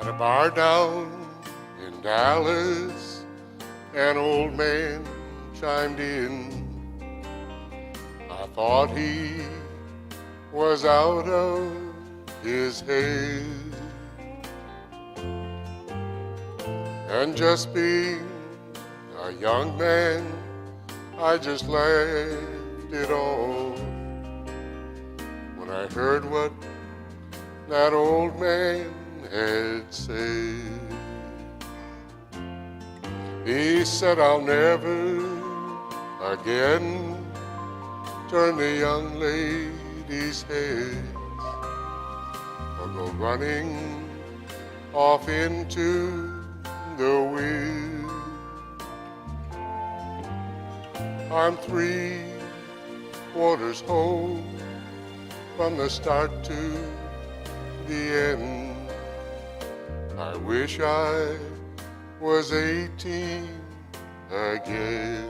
At a bar down in Dallas, an old man chimed in. I thought he was out of his head, and just being a young man, I just laughed it off when I heard what that old man had said. He said, I'll never again turn the young ladies' heads or go running off into the wind. I'm 3/4 home from the start to the end. I wish I was 18 again.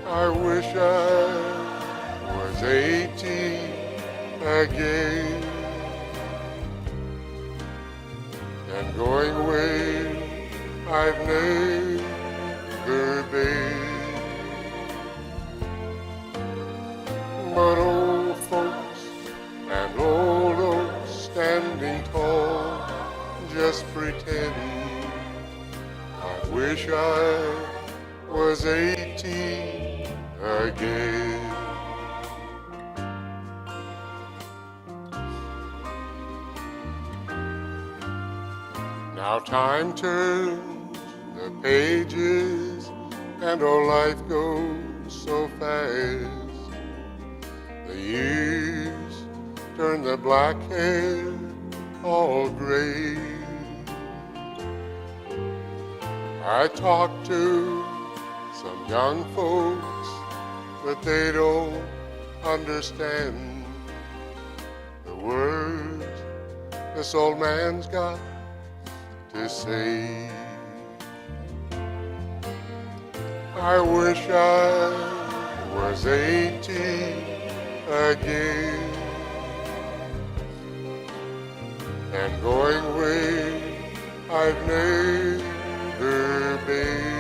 I wish I was 18 again, and going where I've never been. But old folks and old oaks standing tall just pretend. I wish I was 18 again. Now time turns the pages and oh, life goes so fast. The years turn the black hair all gray. I talk to some young folks, but they don't understand the words this old man's got to say. I wish I was 18 again, and going where I've never been.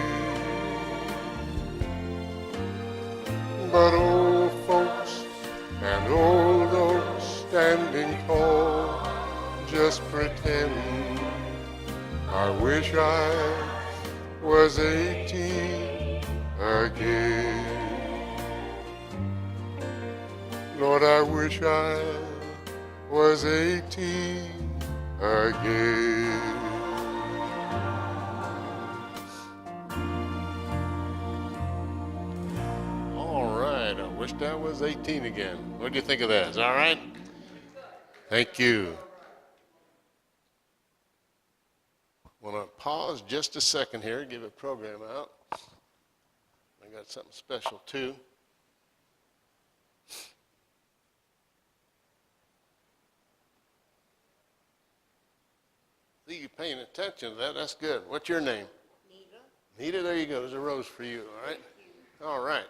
But old folks and old oaks standing tall just pretend. I wish I was 18 again. Lord, I wish I was 18 again. All right, I wished I was 18 again. What do you think of that? Is that all right? Thank you. I want to pause just a second here, give a program out. I got something special too. See you paying attention to that. That's good. What's your name? Nita. Nita, there you go. There's a rose for you. All right. All right.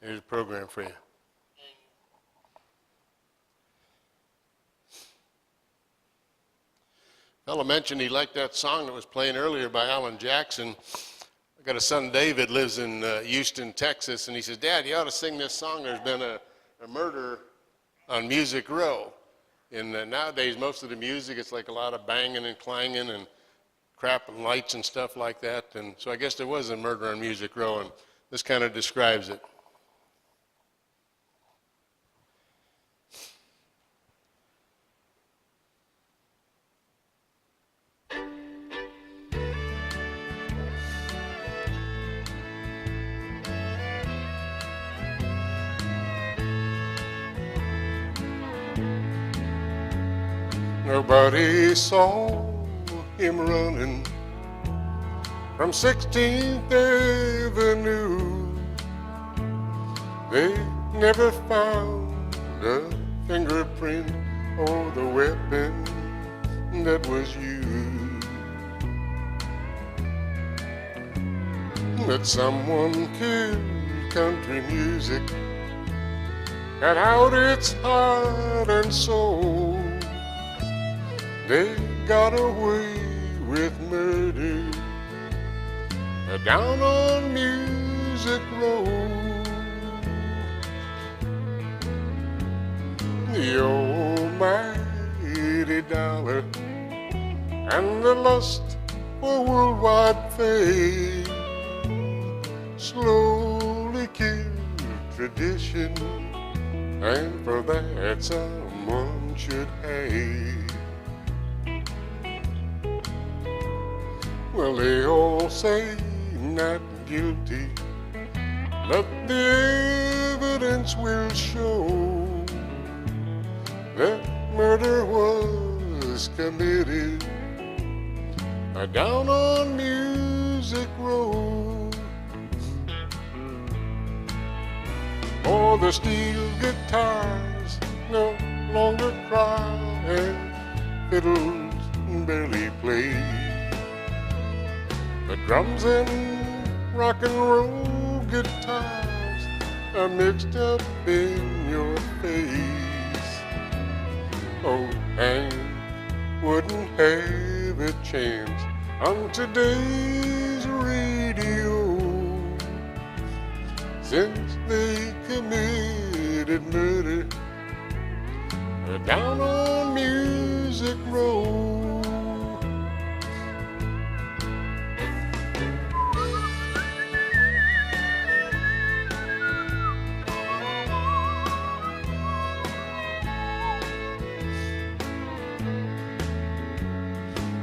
Here's a program for you. Fellow mentioned he liked that song that was playing earlier by Alan Jackson. I got a son, David, lives in Houston, Texas, and he says, Dad, you ought to sing this song. There's been a murder on Music Row. And nowadays, most of the music, it's like a lot of banging and clanging and crap and lights and stuff like that. And so I guess there was a murder on Music Row, and this kind of describes it. Nobody saw him running from 16th Avenue. They never found a fingerprint or the weapon that was used. that someone killed country music, cut out its heart and soul. They got away with murder down on Music Road. The almighty dollar and the lust for worldwide fame slowly killed tradition, and for that someone should hate. Well, they all say not guilty, but the evidence will show that murder was committed down on Music Road. Oh, the steel guitars no longer cry and fiddles barely play. The drums and rock and roll guitars are mixed up in your face. Oh, and wouldn't have a chance on today's radio, since they committed murder down on Music Road.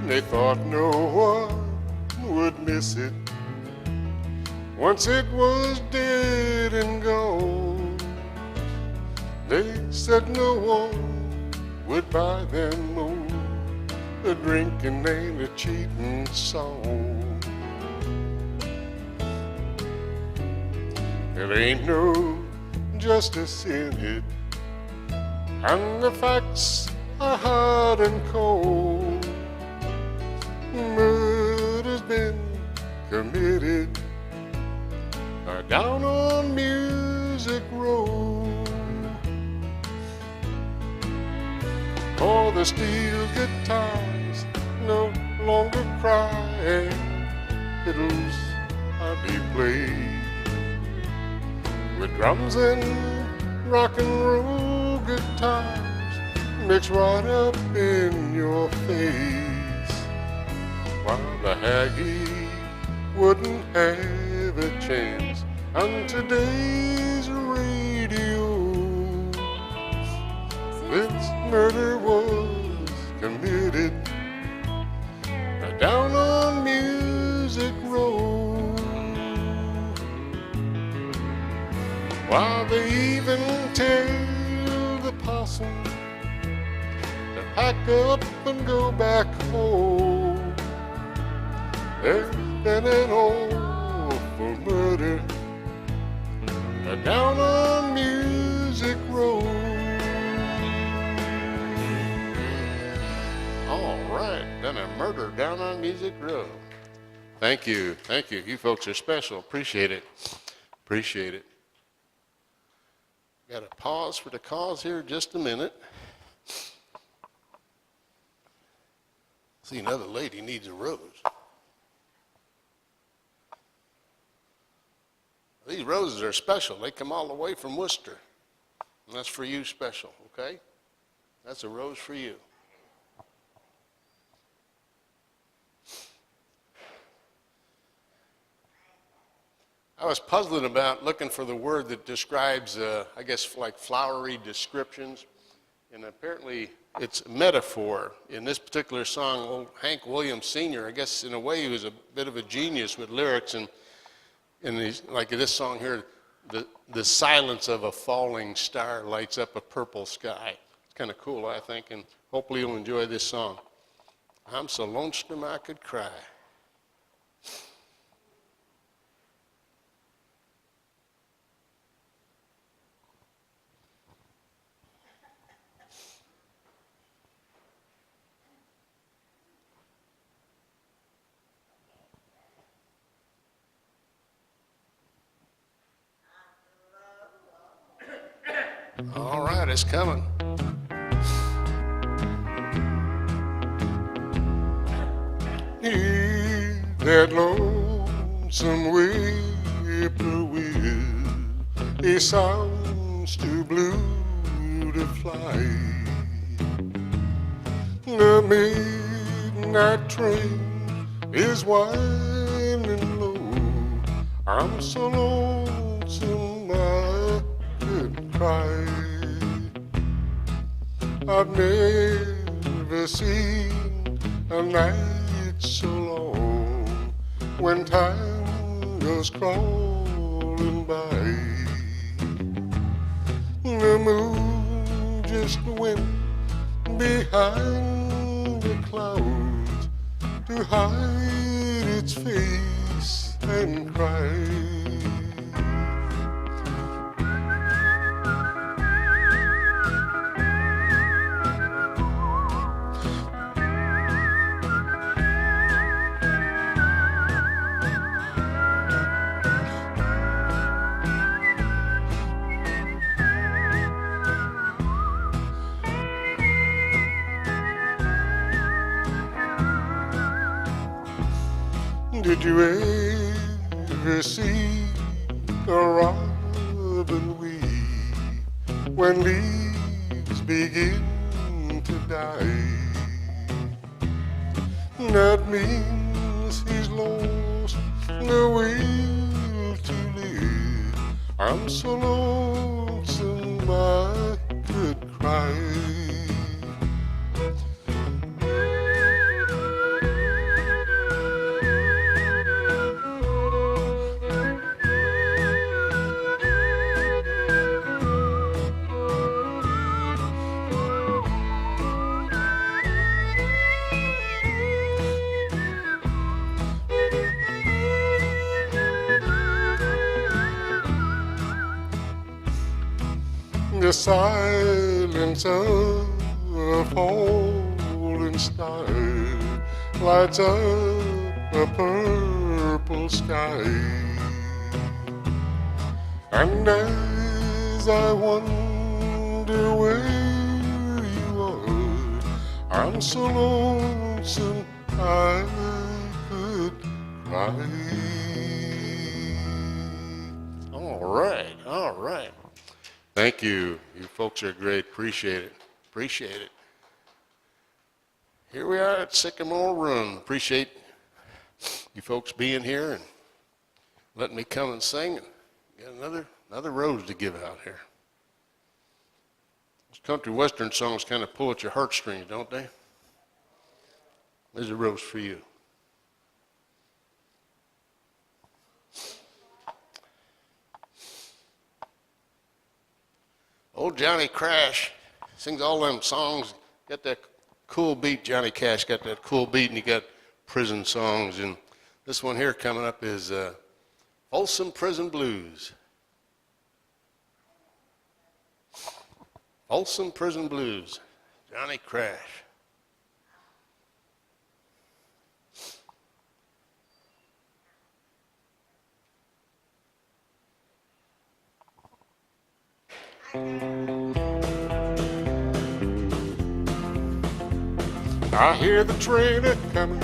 They thought no one would miss it once it was dead and gone. They said no one would buy them more, a drinking and a cheating song. There ain't no justice in it, and the facts are hard and cold. Murder's been committed down on Music Road. For the steel guitars no longer cry and fiddles hardly play, with drums and rock and roll guitars mixed right up in your face. While the Haggy wouldn't have a chance on today's radio, this murder was committed down on Music Road. While they even tell the possum to pack up and go back home, there's been an awful murder down on Music Road. All right, been a murder down on Music Road. Thank you, thank you. You folks are special. Appreciate it. Appreciate it. Got to pause for the cause here just a minute. See, another lady needs a rose. These roses are special. They come all the way from Worcester. And that's for you special, okay? That's a rose for you. I was puzzling about looking for the word that describes, I guess, like flowery descriptions. And apparently it's metaphor. In this particular song, old Hank Williams Sr., I guess in a way he was a bit of a genius with lyrics. And these, like this song here, the silence of a falling star lights up a purple sky. It's kind of cool, I think, and hopefully you'll enjoy this song. I'm so lonesome I could cry. All right, it's coming. Hear that lonesome whippoorwill, it sounds too blue to fly. The midnight train is winding low. I'm so lonesome I could cry. I've never seen a night so long when time goes crawling by. The moon just went behind the clouds to hide its face and cry. Did you ever see a robin weep when leaves begin to die? That means he's lost the will to live. I'm so lonesome I could cry. The silence of a falling star lights up a purple sky. And as I wonder where you are, I'm so lonesome I could cry. All right, all right. Thank you. You folks are great. Appreciate it. Appreciate it. Here we are at Sycamore Room. Appreciate you folks being here and letting me come and sing. And got another rose to give out here. Those country western songs kind of pull at your heartstrings, don't they? There's a rose for you. Old Johnny Cash sings all them songs. Got that cool beat. Johnny Cash got that cool beat, and he got prison songs. And this one here coming up is Folsom Prison Blues. Folsom Prison Blues, Johnny Cash. I hear the train a-comin',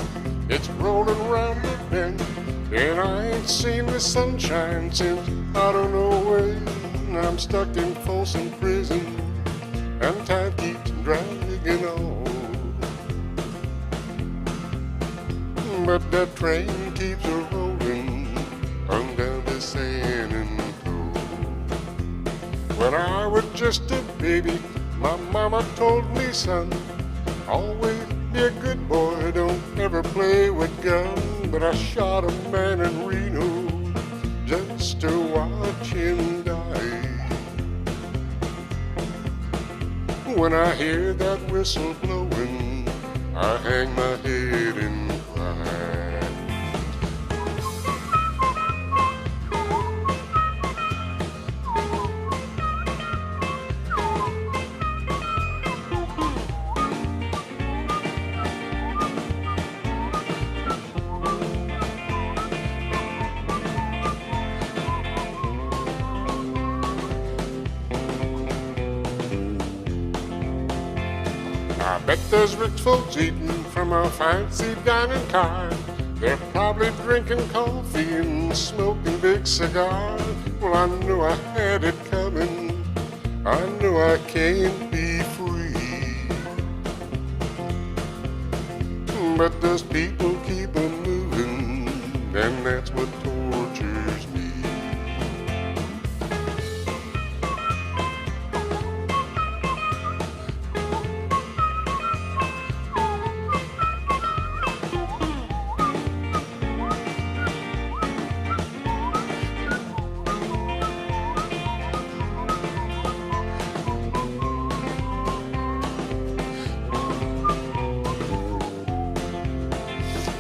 it's rollin' round the bend, and I ain't seen the sunshine since I don't know when. I'm stuck in Folsom Prison, and time keeps dragging on. But that train keeps a-rollin' on down to San Antone. When I was just a baby, my mama told me, son, always be a good boy, don't ever play with guns. But I shot a man in Reno just to watch him die. When I hear that whistle blowing, I hang my head and cry. Bet there's rich folks eating from a fancy dining car. They're probably drinking coffee and smoking big cigars. Well, I knew I had it coming. I knew I can't be free. But those people keep on moving, and that's what tortures me.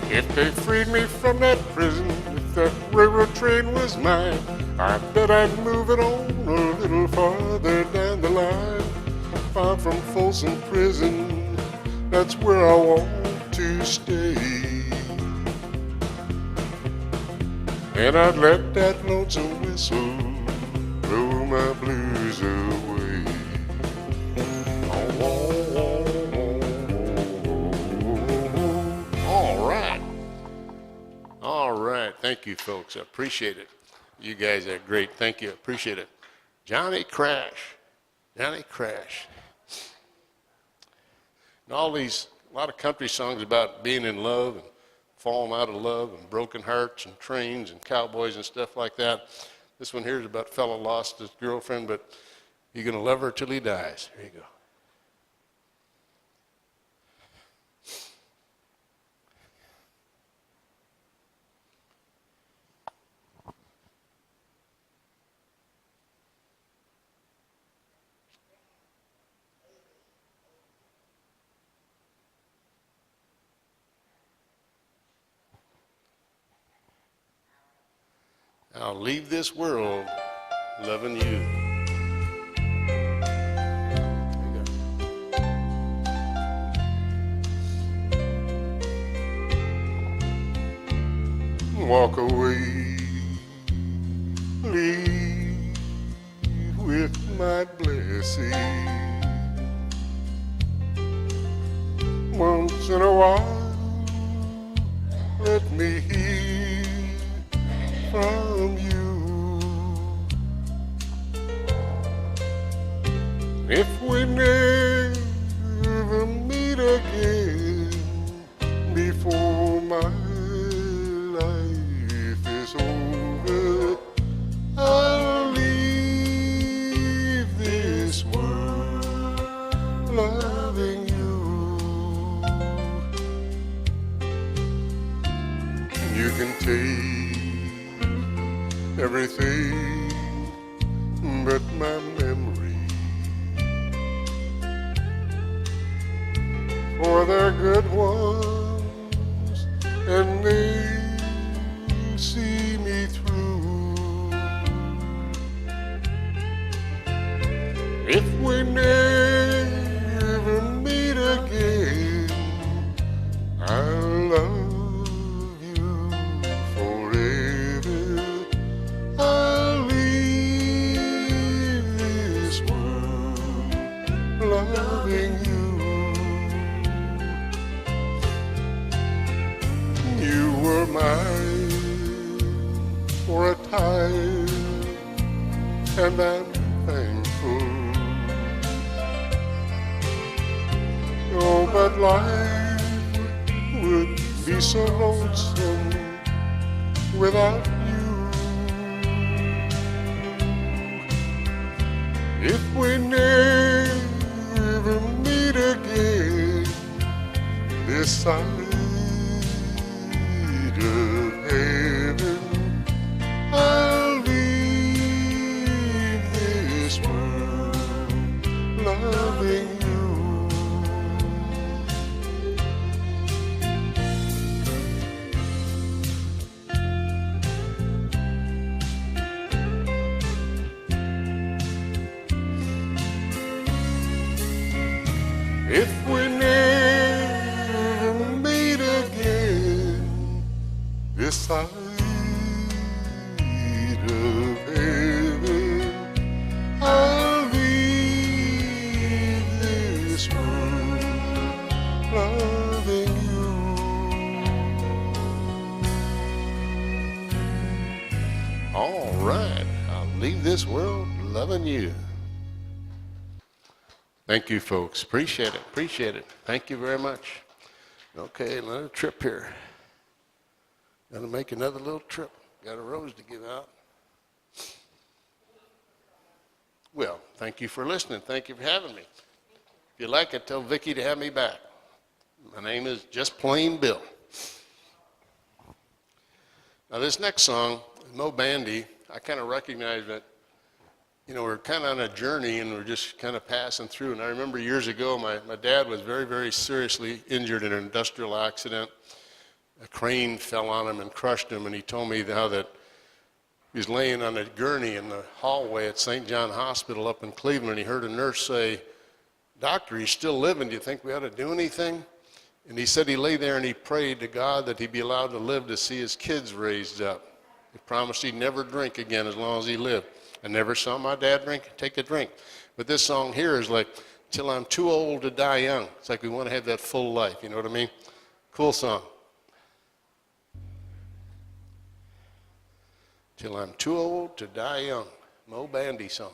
If they freed me from that prison, if that railroad train was mine, I bet I'd move it on a little farther down the line. Far from Folsom prison, that's where I want to stay. And I'd let that lonesome whistle blow my blues away. All right, thank you, folks. I appreciate it. You guys are great. Thank you. Appreciate it. Johnny Crash. Johnny Crash. And a lot of country songs about being in love and falling out of love and broken hearts and trains and cowboys and stuff like that. This one here is about a fellow lost his girlfriend, but he's going to love her till he dies. Here you go. I'll leave this world loving you. Walk away, leave with my blessing. Once in a while, let me hear from you. If we never meet again before my life is over, I'll leave this world loving you. You can take everything but my memory, for they're good ones and they see me through. If we never meet again, I'll love you forever. I'll leave this world loving you. You were mine for a time, and I'm thankful. Oh, but life would be so lonesome without you. If we never meet again this side of heaven, I'll leave this world loving you. If we never meet again this side of heaven, I'll leave this world leave this world loving you. Thank you, folks. Appreciate it. Appreciate it. Thank you very much. Okay, another trip here. Got to make another little trip. Got a rose to give out. Well, thank you for listening. Thank you for having me. If you like it, tell Vicki to have me back. My name is Just Plain Bill. Now, this next song, Mo Bandy, I kind of recognize that, you know, we're kind of on a journey and we're just kind of passing through. And I remember years ago, my dad was very, very seriously injured in an industrial accident. A crane fell on him and crushed him, and he told me how that he was laying on a gurney in the hallway at St. John Hospital up in Cleveland. He heard a nurse say, "Doctor, he's still living. Do you think we ought to do anything?" And he said he lay there and he prayed to God that he'd be allowed to live to see his kids raised up. He promised he'd never drink again as long as he lived. I never saw my dad take a drink. But this song here is like, till I'm too old to die young. It's like we want to have that full life, you know what I mean? Cool song. Till I'm too old to die young. Mo Bandy song.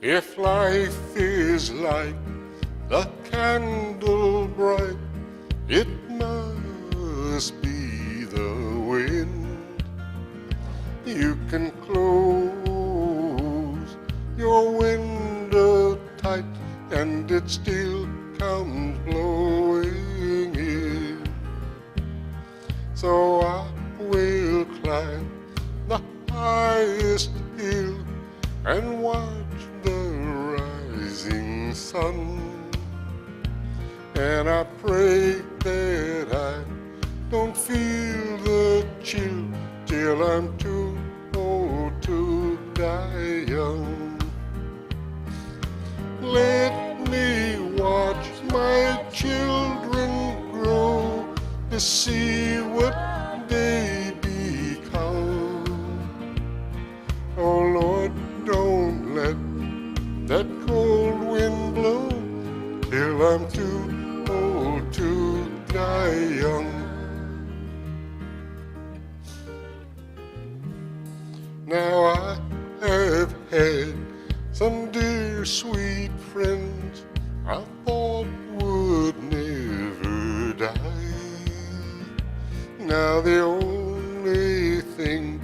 If life is like the candle bright, it must be the wind. You can close your window tight and it still comes blowing in. So I will climb the highest hill and watch the rising sun, and I pray that I don't feel the chill till I'm too old to die young. Let me watch my children grow to see what they become. Oh Lord, don't let that cold wind blow till I'm too old to die young. Now I have had some dear sweet friends I thought would never die. Now the only thing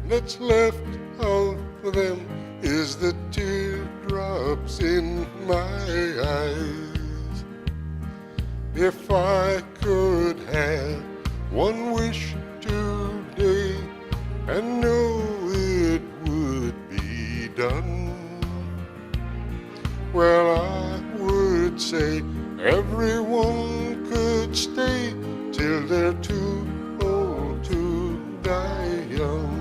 that's left of them is the teardrops in my eyes. If I could have one wish today and know it would be done, well, I would say everyone could stay till they're too old to die young.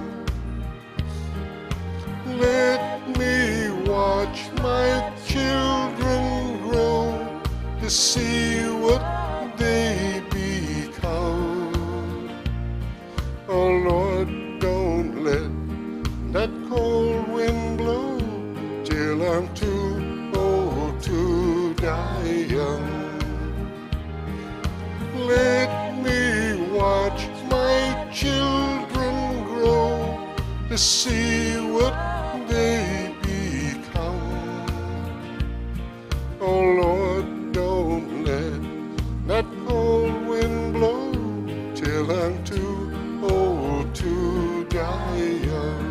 Let me watch my children grow to see what they become. Oh Lord, don't let that cold wind blow till I'm too old to die young. Let me watch my children grow to see what they become. Oh Lord, don't let that cold wind blow till I'm too old to die young.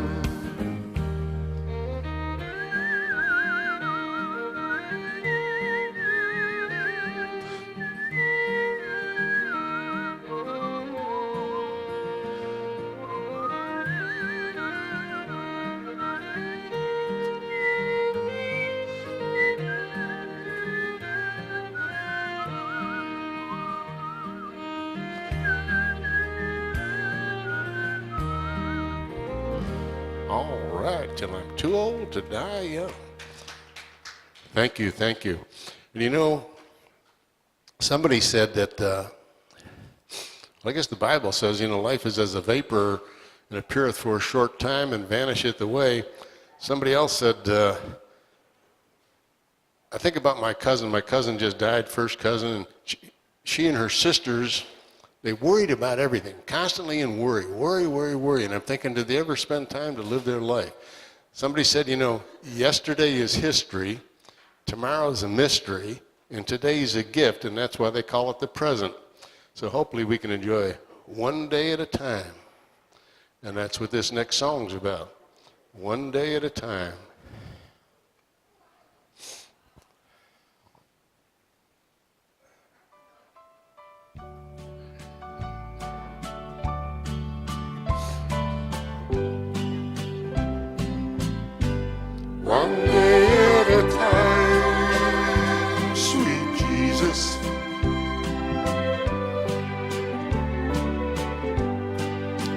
All right, till I'm too old to die young. Thank you, thank you. And you know, somebody said that, I guess the Bible says, you know, life is as a vapor, and appeareth for a short time and vanisheth away. Somebody else said, I think about my cousin. My cousin just died, first cousin, and she and her sisters, they worried about everything, constantly in worry. And I'm thinking, did they ever spend time to live their life? Somebody said, yesterday is history, tomorrow's a mystery, and today's a gift, and that's why they call it the present. So hopefully we can enjoy one day at a time. And that's what this next song's about. One day at a time. One day at a time, sweet Jesus.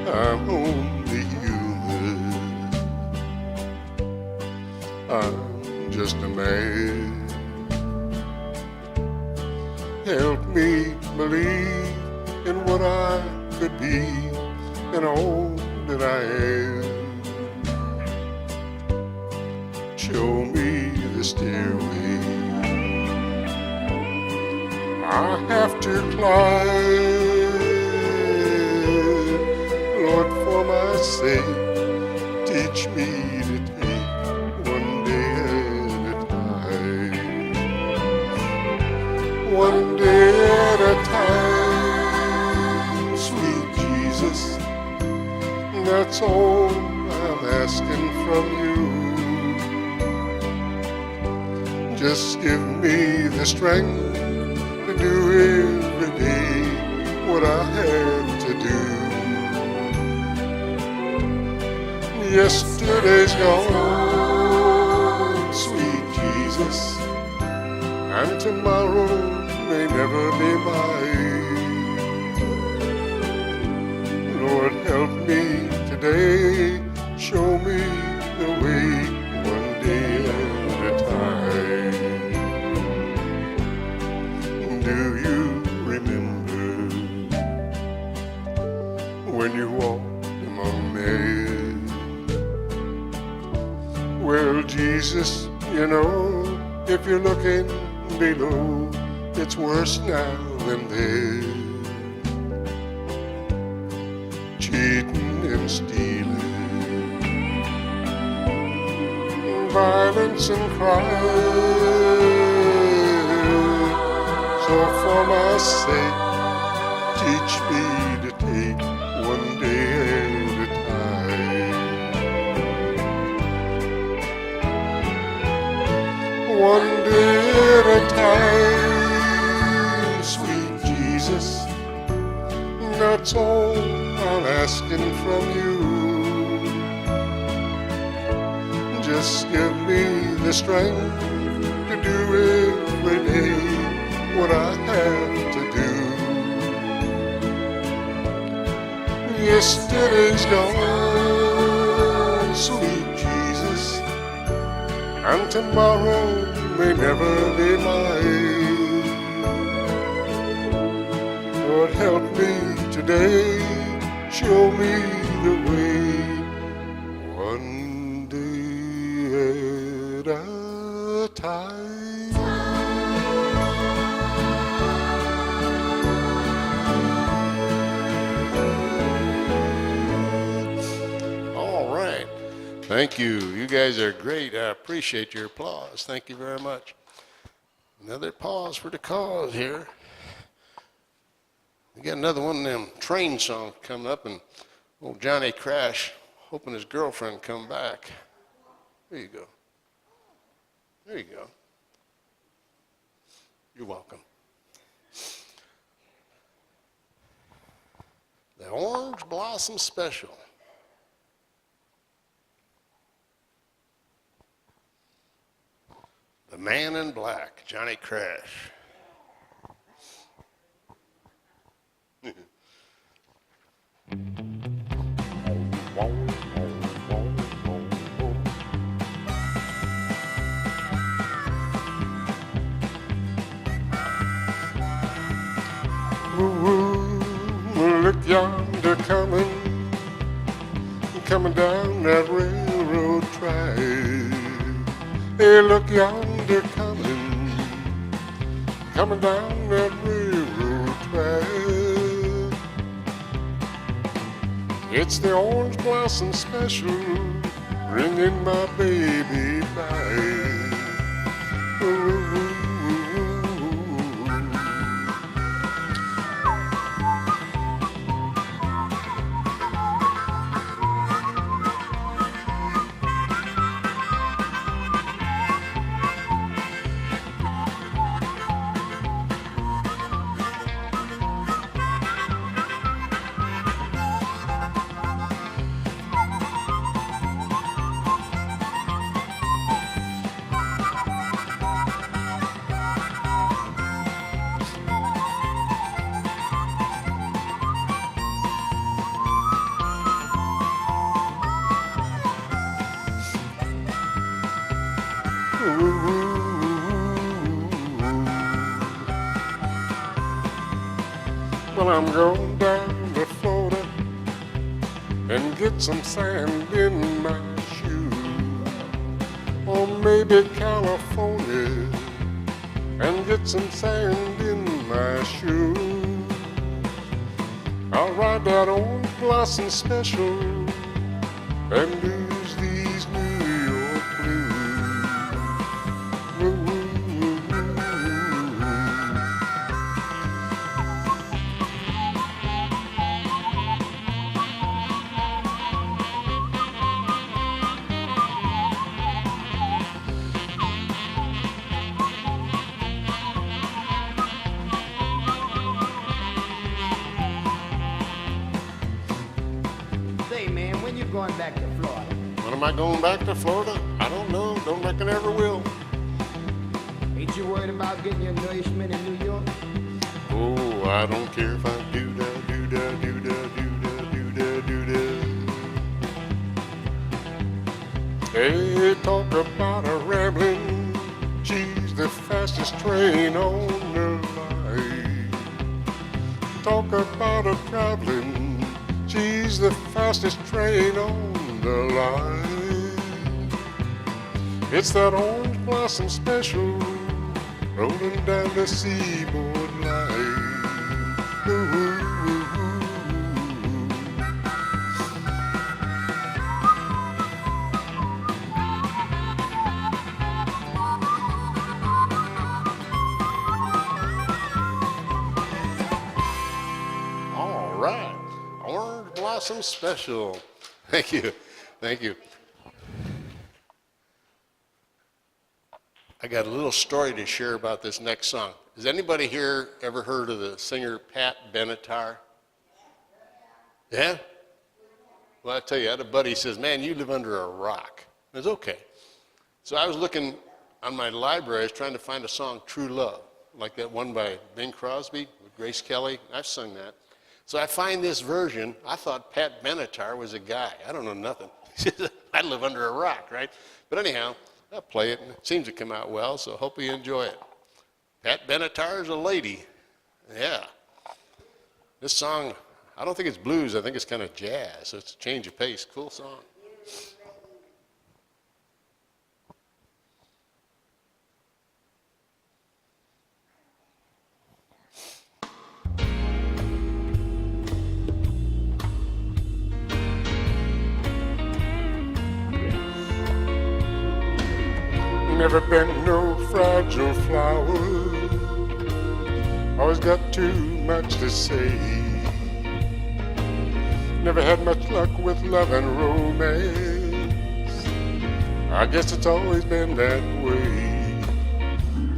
I'm only human. I'm just a man. Help me believe in what I could be and all that I am. Show me the stairway I have to climb. Lord, for my sake, teach me to take one day at a time. One day at a time, sweet Jesus. That's all I'm asking from you. Just give me the strength to do every day what I have to do. Yesterday's gone, sweet Jesus, and tomorrow may never be mine. Lord, help me today, show me the way, one day at a time. Do you remember when you walked among men? Well, Jesus, if you're looking below, it's worse now than then. Cheating and stealing, violence and crime. So for my sake, teach me to take one day at a time. One day at a time, sweet Jesus. That's all I'm asking from you. Just give me the strength to do every day what I have to do. Yesterday's gone, sweet Jesus, and tomorrow may never be mine. Lord, help me today, show me the way, one day at a time. Thank you. You guys are great. I appreciate your applause. Thank you very much. Another pause for the cause here. We got another one of them train songs coming up, and old Johnny Crash hoping his girlfriend come back. There you go. There you go. You're welcome. The Orange Blossom Special. The Man in Black, Johnny Crash. Look yonder coming coming down that railroad track. Hey, look yonder coming down that railroad track. It's the orange blossom special, bringing my baby back. Ooh. Well, I'm going down to Florida and get some sand in my shoe. Or maybe California and get some sand in my shoe. I'll ride that orange blossom special and lose these New York blues. Going back to Florida. When am I going back to Florida? I don't know. Don't reckon I ever will. Ain't you worried about getting your nourishment in New York? Oh, I don't care if I do da do da do da do da do da do da. Hey, talk about a rambling. She's the fastest train on the line. Talk about a traveling. She's the fastest train on the line. It's that orange blossom special rolling down the seaboard line. Ooh, ooh, all right. Orange Blossom Special. Thank you. Thank you. I got a little story to share about this next song. Has anybody here ever heard of the singer Pat Benatar? Yeah? Well, I tell you, I had a buddy, he says, man, you live under a rock. It's okay. So I was looking on my library, I was trying to find a song, True Love, like that one by Bing Crosby with Grace Kelly. I've sung that. So I find this version. I thought Pat Benatar was a guy. I don't know nothing. I live under a rock, right? But anyhow, I'll play it, and it seems to come out well, so hope you enjoy it. Pat Benatar is a lady. Yeah. This song, I don't think it's blues. I think it's kind of jazz, so it's a change of pace. Cool song. Never been no fragile flower, always got too much to say. Never had much luck with love and romance. I guess it's always been that way.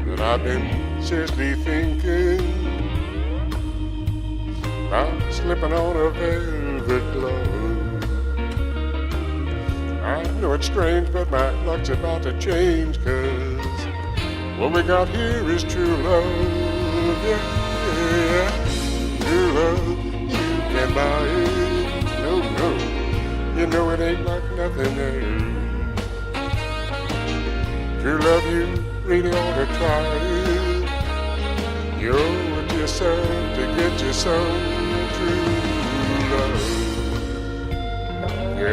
But I've been seriously thinking about slipping on a velvet glove. I know it's strange, but my luck's about to change, 'cause what we got here is true love, yeah, true love, you can't buy it, no, you know it ain't like nothing else. True love, you really ought to try it, you owe it to yourself to get you some true love. You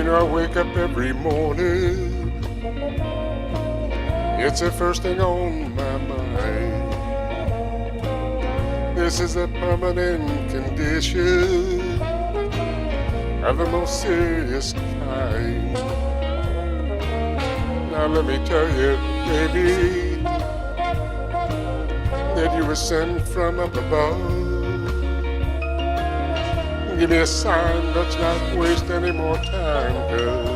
know, I wake up every morning. It's the first thing on my mind. This is a permanent condition of the most serious kind. Now let me tell you, baby, that you were sent from up above. Give me a sign, let's not waste any more time, 'cause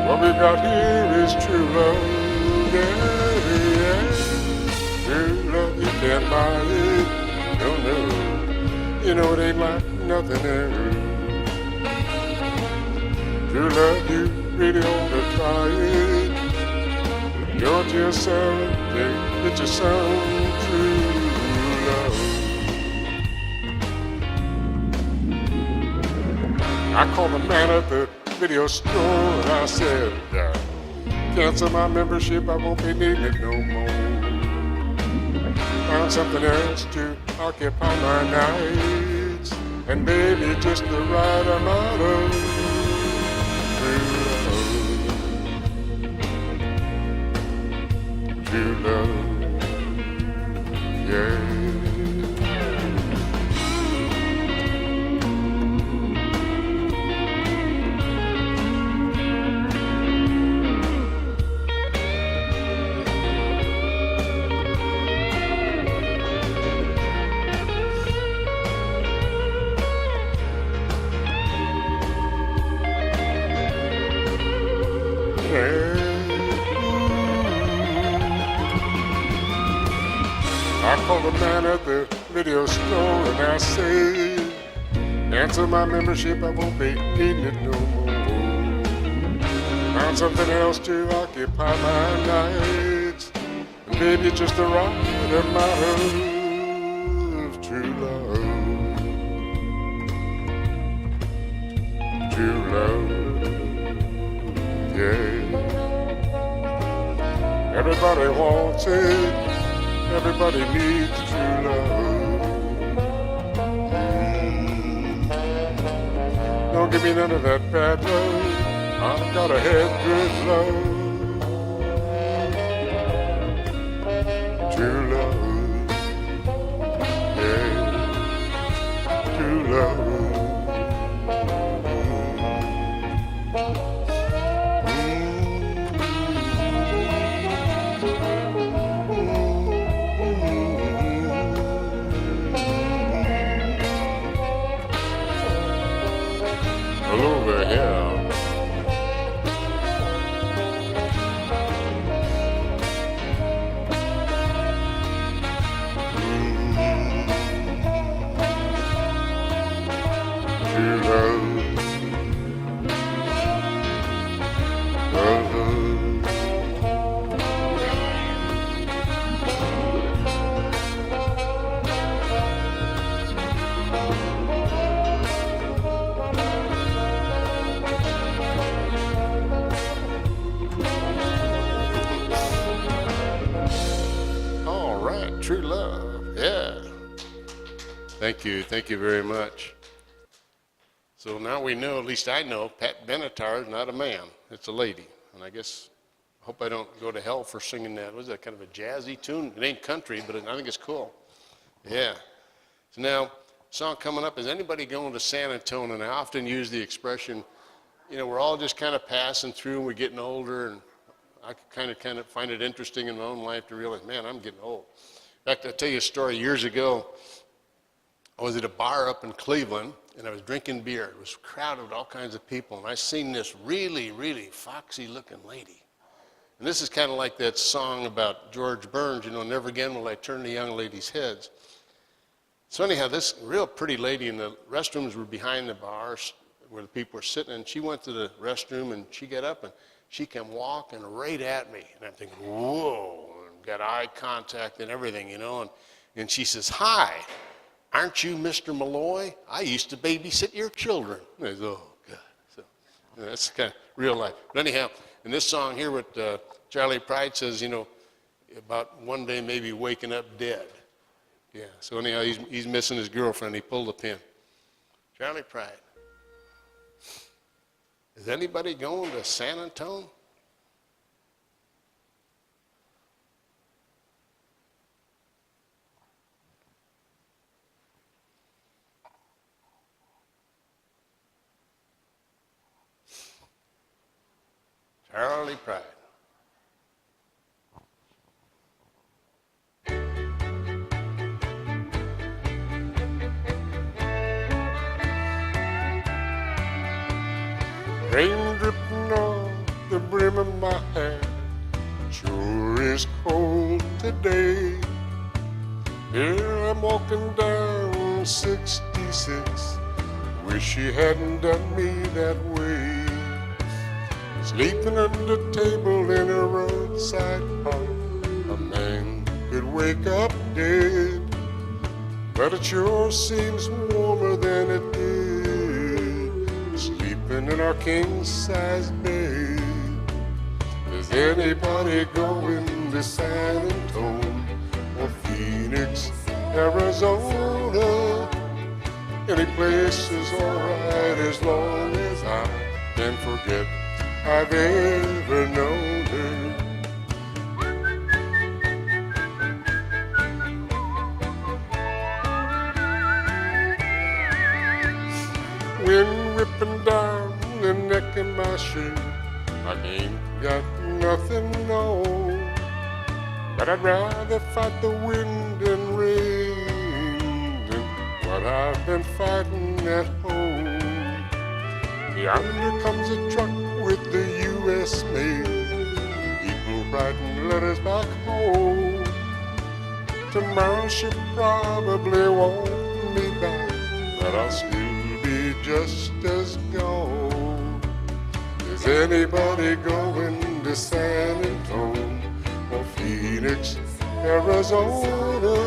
what we got here is true love. Yeah, yeah. True love, you can't buy it. No, no. You know it ain't like nothing else. True love, you really ought to try it. You're yourself, get yourself true love. I called the man at the video store and I said, cancel my membership, I won't be needing it no more. Found something else to occupy my nights, and baby, just the right amount of true love, yeah. I called the man at the video store and I said, cancel my membership, I won't be needing it no more. Found something else to occupy my nights, and baby, just the right amount of true love. True love, yeah. Everybody wants it. Everybody needs true love. Don't give me none of that bad love. I've got to have good love. True love, yeah. True love. Over here. True love. True love, yeah. Thank you very much. So now we know, at least I know, Pat Benatar is not a man, it's a lady. And I guess, I hope I don't go to hell for singing that. Was that kind of a jazzy tune? It ain't country, but I think it's cool. Yeah. So now, song coming up, is anybody going to San Antone? And I often use the expression, you know, we're all just kind of passing through and we're getting older, and I kind of find it interesting in my own life to realize, man, I'm getting old. In fact, I'll tell you a story. Years ago, I was at a bar up in Cleveland, and I was drinking beer. It was crowded with all kinds of people, and I seen this really, really foxy-looking lady. And this is kind of like that song about George Burns, you know, never again will I turn the young ladies' heads. So anyhow, this real pretty lady, and the restrooms were behind the bars where the people were sitting, and she went to the restroom, and she got up, and she came walking right at me. And I'm thinking, whoa. Got eye contact and everything, you know, and she says, hi, aren't you Mr. Malloy? I used to babysit your children. And I said, oh, God. So you know, that's kind of real life. But anyhow, in this song here, what Charlie Pride says, you know, about one day maybe waking up dead. Yeah, so anyhow, he's missing his girlfriend. He pulled a pin. Charlie Pride. Is anybody going to San Antone? Charlie Pride. Rain dripping on the brim of my hat. Sure is cold today. Here I'm walking down 66. Wish she hadn't done me that way. Sleeping under the table in a roadside park. A man could wake up dead, but it sure seems warmer than it did sleeping in our king-size bed. Is anybody going to San Antone or Phoenix, Arizona? Any place is alright as long as I can forget I've ever known her. Wind whipping down the neck of my shirt. I ain't got nothing on, but I'd rather fight the wind and rain than what I've been fighting at home. Yonder comes a truck with the U.S. mail, people writing letters back home. Tomorrow she'll probably want me back, but I'll still be just as gone. Is anybody going to San Antone or Phoenix, Arizona?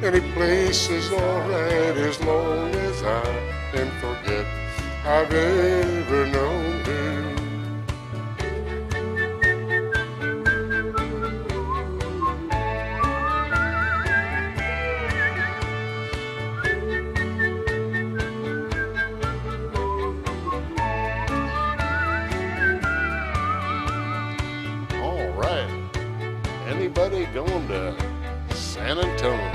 Any place is alright as long as I can forget I've ever known her. All right. Anybody going to San Antone?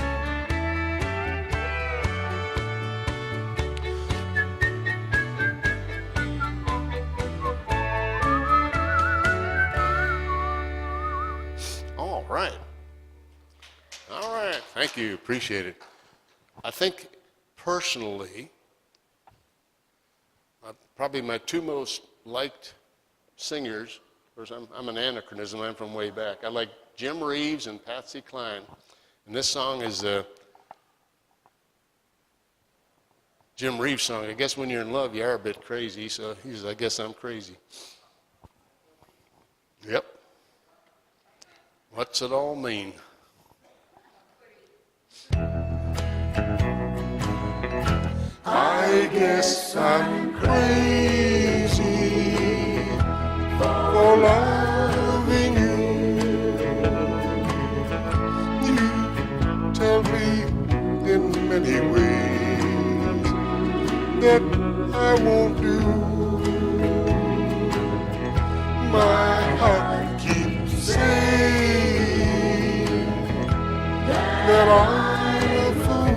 All right, thank you, appreciate it. I think personally, probably my two most liked singers, of course I'm an anachronism, I'm from way back. I like Jim Reeves and Patsy Cline, and this song is a Jim Reeves song. I guess when you're in love, you are a bit crazy, so he's, I guess I'm crazy. Yep. What's it all mean? I guess I'm crazy for loving you. You tell me in many ways that I won't do. My heart keeps saying that I'm a fool.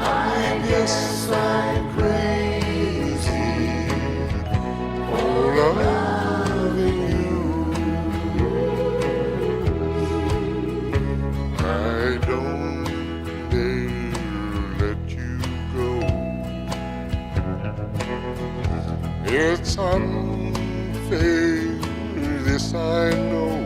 I guess I'm crazy for loving you. I don't dare let you go. It's unfair, this I know.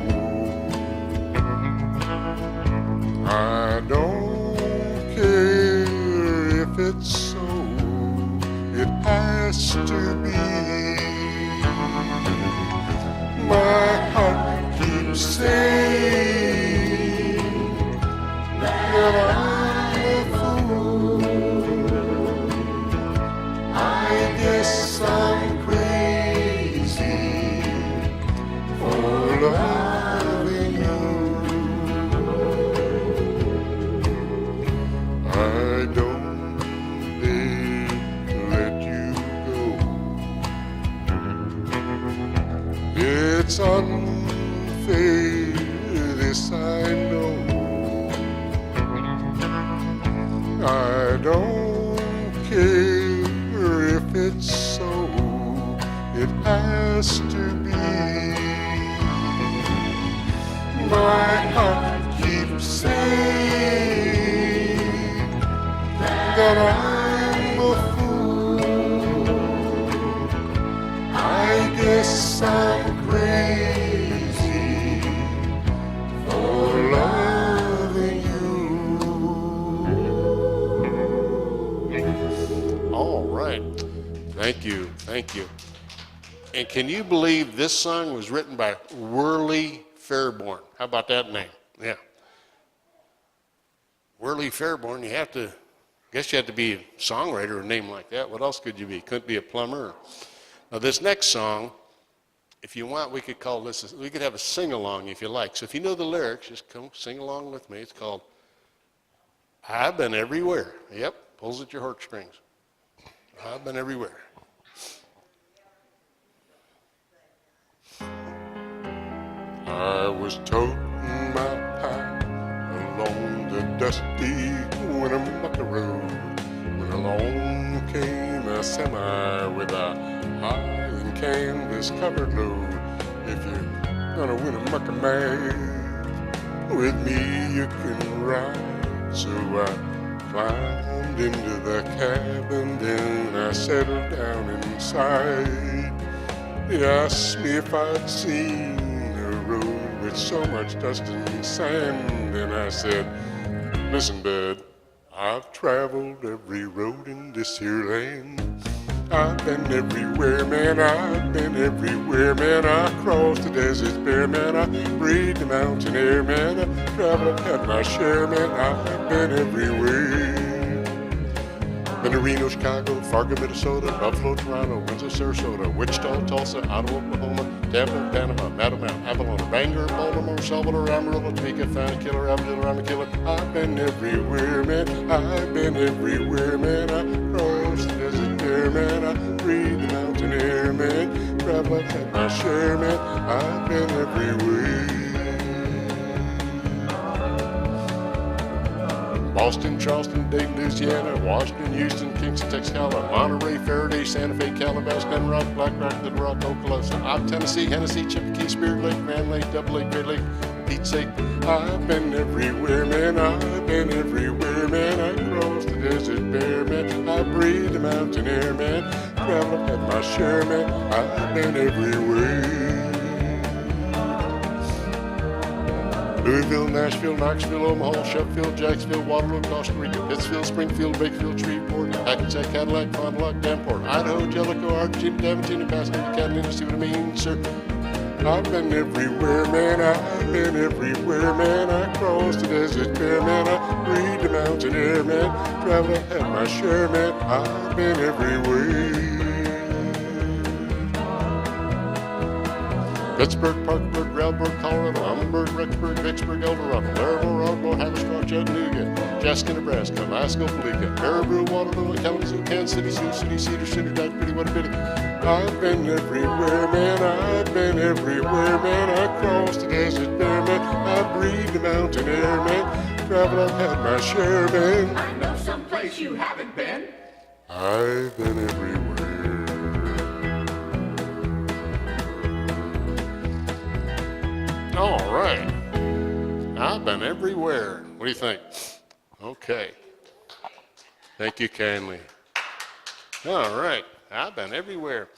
it's unfair, this I know. I don't care if it's so, it has to be. My heart keeps saying that I'm a fool. I guess I'm crazy for loving you. All right. Thank you. Thank you. And can you believe this song was written by Worley Fairborn? How about that name? Yeah. Worley Fairborn, I guess you have to be a songwriter, a name like that. What else could you be? Couldn't be a plumber. Now this next song, if you want, we could have a sing-along if you like. So if you know the lyrics, just come sing along with me. It's called I've Been Everywhere. Yep, pulls at your heartstrings. I've been everywhere. I was toting my pipe along the dusty Winnemucca Road when along came a semi with a high and canvas covered load. If you're gonna Winnemucca man, with me you can ride. So I climbed into the cabin, then I settled down inside. They asked me if I'd seen a road with so much dust and sand, and I said, listen, bud, I've traveled every road in this here land. I've been everywhere, man, I've been everywhere, man. I crossed the desert bare, man, I breathed the mountain air, man. I traveled, had my share, man, I've been everywhere. Been to Reno, Chicago, Fargo, Minnesota, Buffalo, Toronto, Windsor, Sarasota, Wichita, Tulsa, Ottawa, Oklahoma, Tampa, Panama, Mattapan, Avalon, Bangor, Baltimore, Salvador, Amarillo, Topeka, Killer, Abilene, Ramakilla. I've been everywhere, man. I've been everywhere, man. I crossed the desert there, man. I breathed the mountain air, man. Traveled, had my share, man. I've been everywhere. Boston, Charleston, Dayton, Louisiana, Washington, Houston, Kingston, Texas, Monterey, Faraday, Santa Fe, Calabasas, Glen Rock, Black Rock, Little Rock, Oklahoma, Tennessee, Hennessy, Chippewa, Spirit Lake, Grand Lake, Double Lake, Great Lake, Pete's sake. I've been everywhere, man. I've been everywhere, man. I crossed the desert bare, man. I breathed the mountain air, man. Traveled, had my share, man. I've been everywhere. Louisville, Nashville, Knoxville, Omaha, Sheffield, Jacksonville, Waterloo, Costa Rica, Pittsfield, Springfield, Bakersfield, Shreveport, Hackensack, Cadillac, Fond du Lac, Davenport, Idaho, Jellicoe, Argentina, Daventina, Pasadena, Catalina. See what I mean, sir? I've been everywhere, man. I've been everywhere, man. I crossed the desert bare, man. I breathed the mountain air, man. Traveled, had my share, man. I've been everywhere. Pittsburgh, Parkersburg, Gralberg, Colorado, Amberg, Rexburg, Vicksburg, Eldorado, Laredo, Rockville, Haverstraw, Chattanooga, Jaskin, Nebraska, Alaska, Paletka, Caribou, Waterloo, Kalamazoo, Kansas City, Sioux City, Cedar City, Dodge City, what a pity. I've been everywhere, man. I've been everywhere, man. I crossed the desert bare, man. I breathed the mountain air, man. Traveled, I've had my share, man. I know someplace you haven't been. I've been everywhere. All right. I've been everywhere. What do you think? Okay. Thank you kindly. All right. I've been everywhere.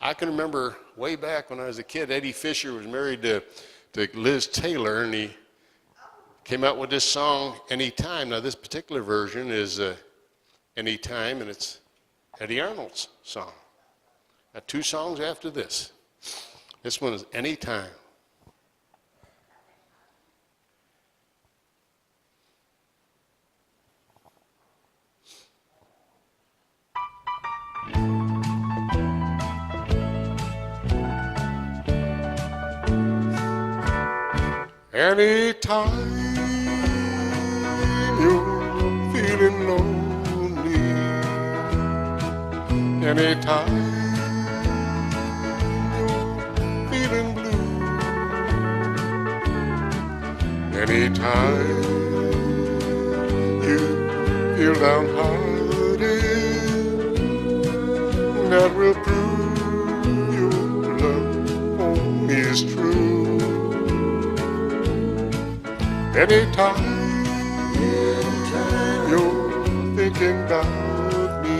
I can remember way back when I was a kid, Eddie Fisher was married to Liz Taylor, and he came out with this song, Anytime. Now, this particular version is Anytime, and it's Eddie Arnold's song. Got two songs after this. This one is Anytime. Anytime you're feeling lonely, anytime you're feeling blue, Anytime you feel downhearted, that will prove your love for me is true. Anytime you're thinking about me,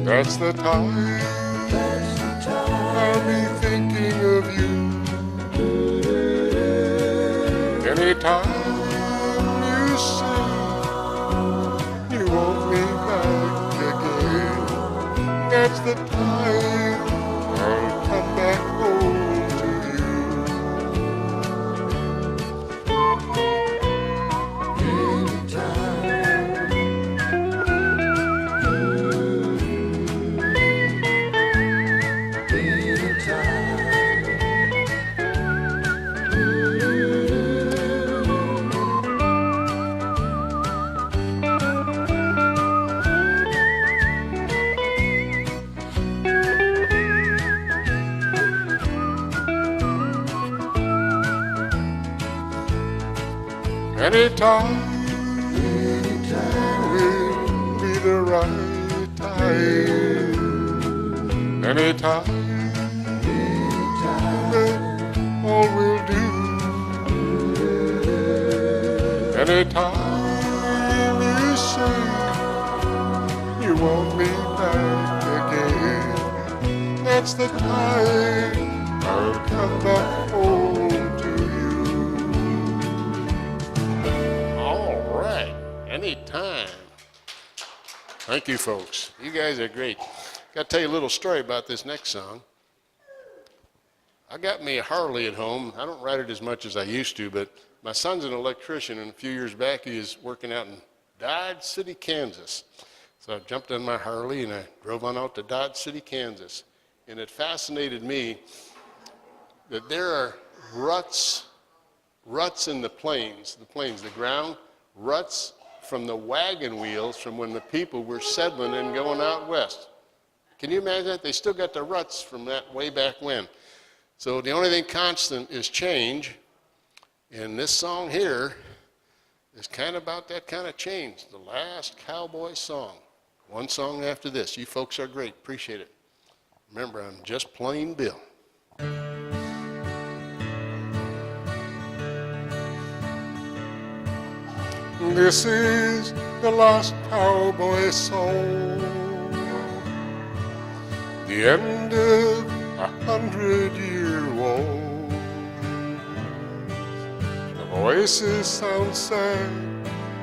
that's the time I'll be thinking of you. Anytime you say you want me back again, that's the time I'll come back home to you. Anytime will be the right time. Anytime that all will do. Anytime you say you want me back again, that's the time I'll come back home to you. All right, anytime. Thank you, folks. You guys are great. Got to tell you a little story about this next song. I got me a Harley at home. I don't ride it as much as I used to, but my son's an electrician, and a few years back he was working out in Dodge City, Kansas. So I jumped on my Harley and I drove on out to Dodge City, Kansas. And it fascinated me that there are ruts in the plains, the ground, ruts from the wagon wheels from when the people were settling and going out west. Can you imagine that? They still got the ruts from that way back when. So the only thing constant is change. And this song here is kind of about that kind of change. The last cowboy song. One song after this. You folks are great. Appreciate it. Remember, I'm Just Plain Bill. This is the last cowboy song, the end of 100-year war. The voices sound sad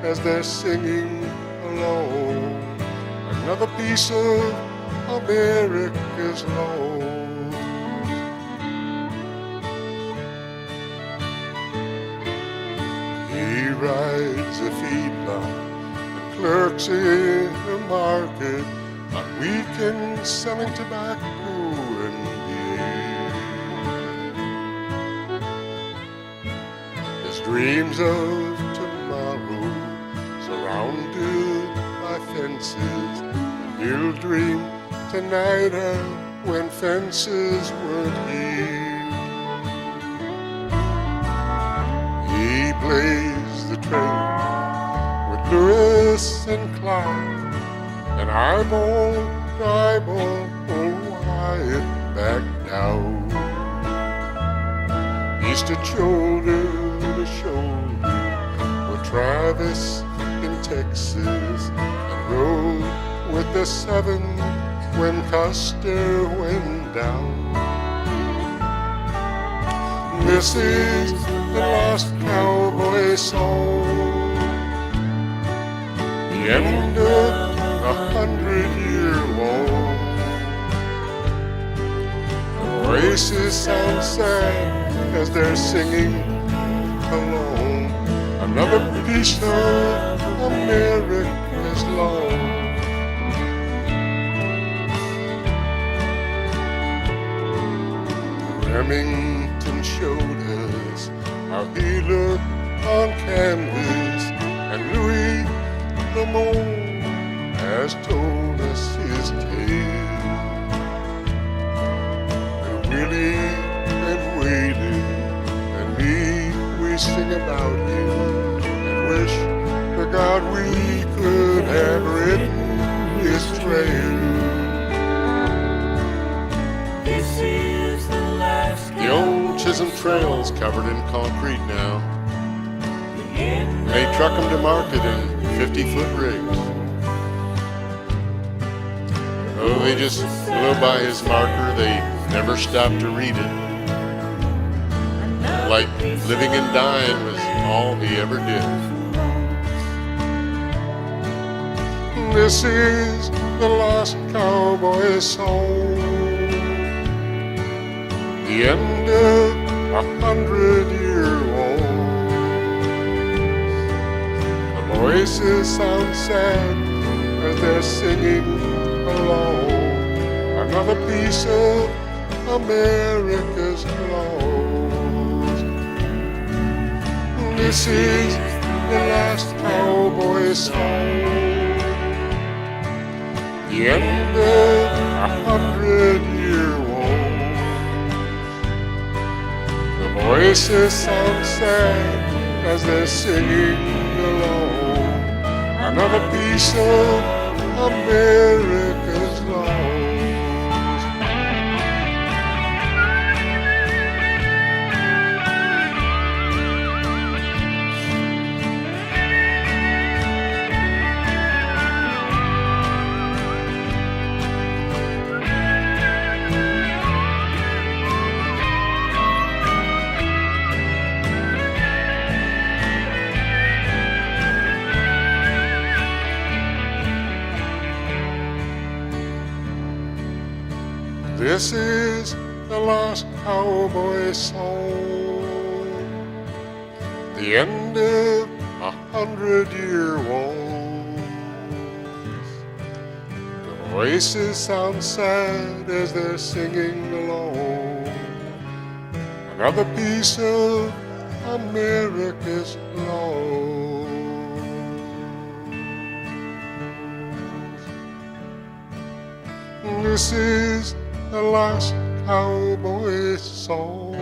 as they're singing along, another piece of America's lost. He rides a feedlot and clerks in the market on weekends selling tobacco and beer. His dreams of tomorrow surrounded by fences. He'll dream tonight of when fences weren't here. He plays the train with Lewis and Clark, and eyeball to eyeball, old Wyatt back down. He stood shoulder to shoulder with Travis in Texas and rode with the 7 when Custer went down. This is the last cowboy song, the end of 100-year war. The voices sound sad as they're singing along, another piece of America's lost. Remington showed us how he looked on canvas, and Louis Lamont has told us his tale. And Willie and Whaley and me we sing about you and wish to God we could have written his trail. This is the last The old Chisholm Trail's covered in concrete now. They truck them to market in 50-foot rigs. Oh, they just blew by his marker, they never stopped to read it. Like living and dying was all he ever did. This is the last cowboy's song, the end of 100-year war. The voices sound sad as they're singing along another piece of America's laws. This is the last cowboy song, the end of 100-year war. The voices sound sad as they're singing along another piece of America's laws. This is the last cowboy song, the end of 100-year wars. The voices sound sad as they're singing along another piece of America's laws. This is the last cowboy song.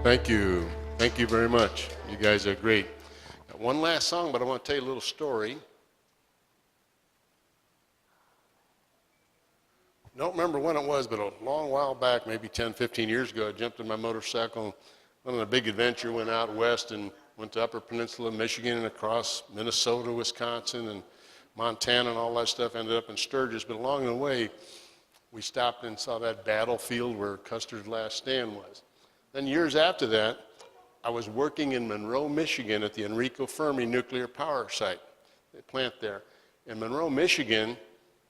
Thank you. Thank you very much. You guys are great. Got one last song, but I want to tell you a little story. Don't remember when it was, but a long while back, maybe 10, 15 years ago, I jumped in my motorcycle, went on a big adventure, went out west and went to Upper Peninsula, Michigan, and across Minnesota, Wisconsin, and Montana and all that stuff. Ended up in Sturgis, but along the way we stopped and saw that battlefield where Custer's last stand was. Then years after that, I was working in Monroe, Michigan at the Enrico Fermi nuclear power site, the plant there. In Monroe, Michigan,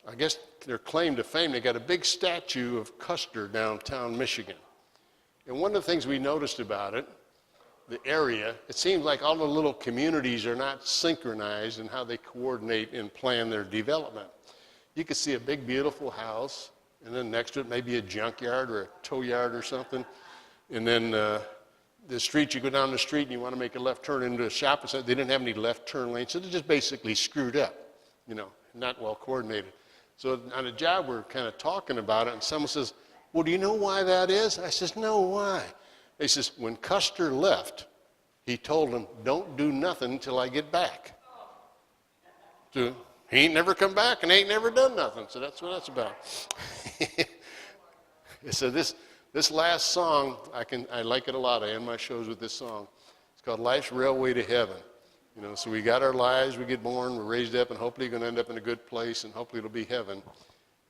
I guess their claim to fame, they got a big statue of Custer downtown Michigan. And one of the things we noticed about it, the area, it seems like all the little communities are not synchronized in how they coordinate and plan their development. You could see a big, beautiful house, and then next to it maybe a junkyard or a tow yard or something. And then the street, you go down the street and you want to make a left turn into a shopping center. They didn't have any left turn lanes, so they're just basically screwed up, you know, not well coordinated. So on a job, we're kind of talking about it, and someone says, well, do you know why that is? I says, no, why? He says, when Custer left, he told them, don't do nothing until I get back. So he ain't never come back and ain't never done nothing. So that's what that's about. So this last song, I like it a lot. I end my shows with this song. It's called Life's Railway to Heaven. You know, so we got our lives, we get born, we're raised up, and hopefully you're going to end up in a good place, and hopefully it'll be heaven.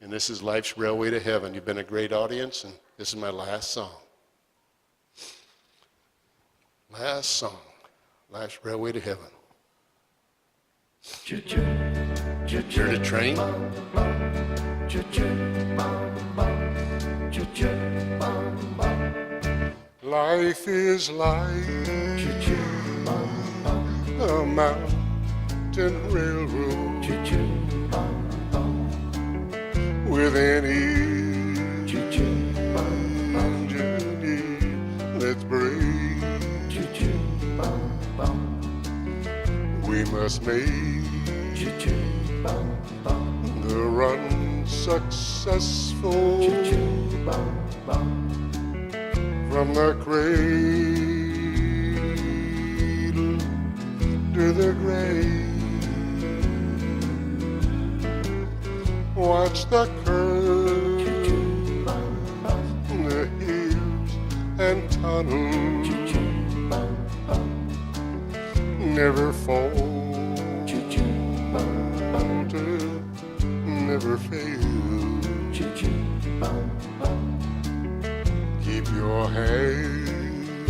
And this is Life's Railway to Heaven. You've been a great audience, and this is my last song. Last song, Life's Railway to Heaven. Hear the train? Life is like a mountain railroad with an engine that's brave. We must make the run successful From the cradle to the grave. Watch the curve, the hills and tunnels never falter, never fail. Keep your hand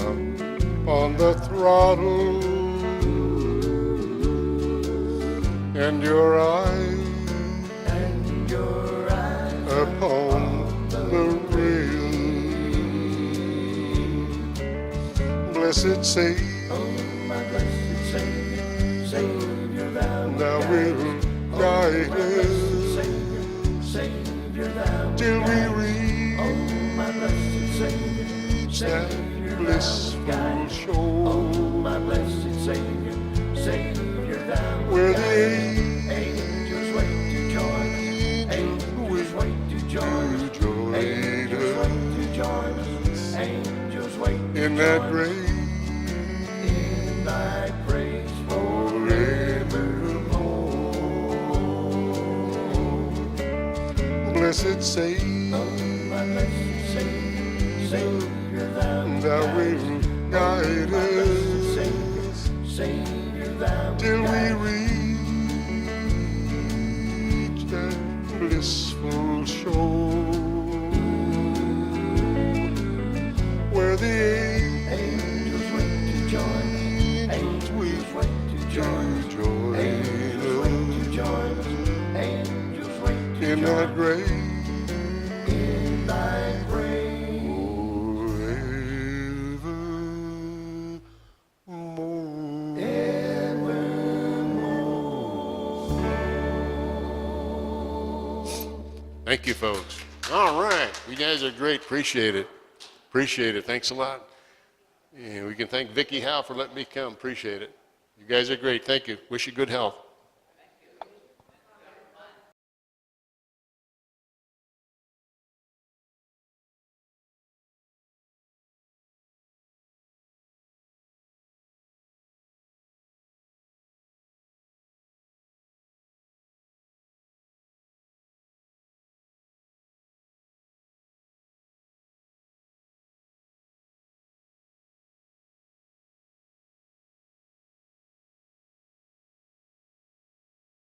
up on the throttle and your eyes upon the rail. Blessed Savior, thou wilt guide us till we reach that blissful shore where the angels wait to join us in that great blessed Savior, thou wilt guide us till we reach that blissful shore where the angels wait to join us in that great Thank you, folks. All right. You guys are great. Appreciate it. Appreciate it. Thanks a lot. And we can thank Vicki Howe for letting me come. Appreciate it. You guys are great. Thank you. Wish you good health.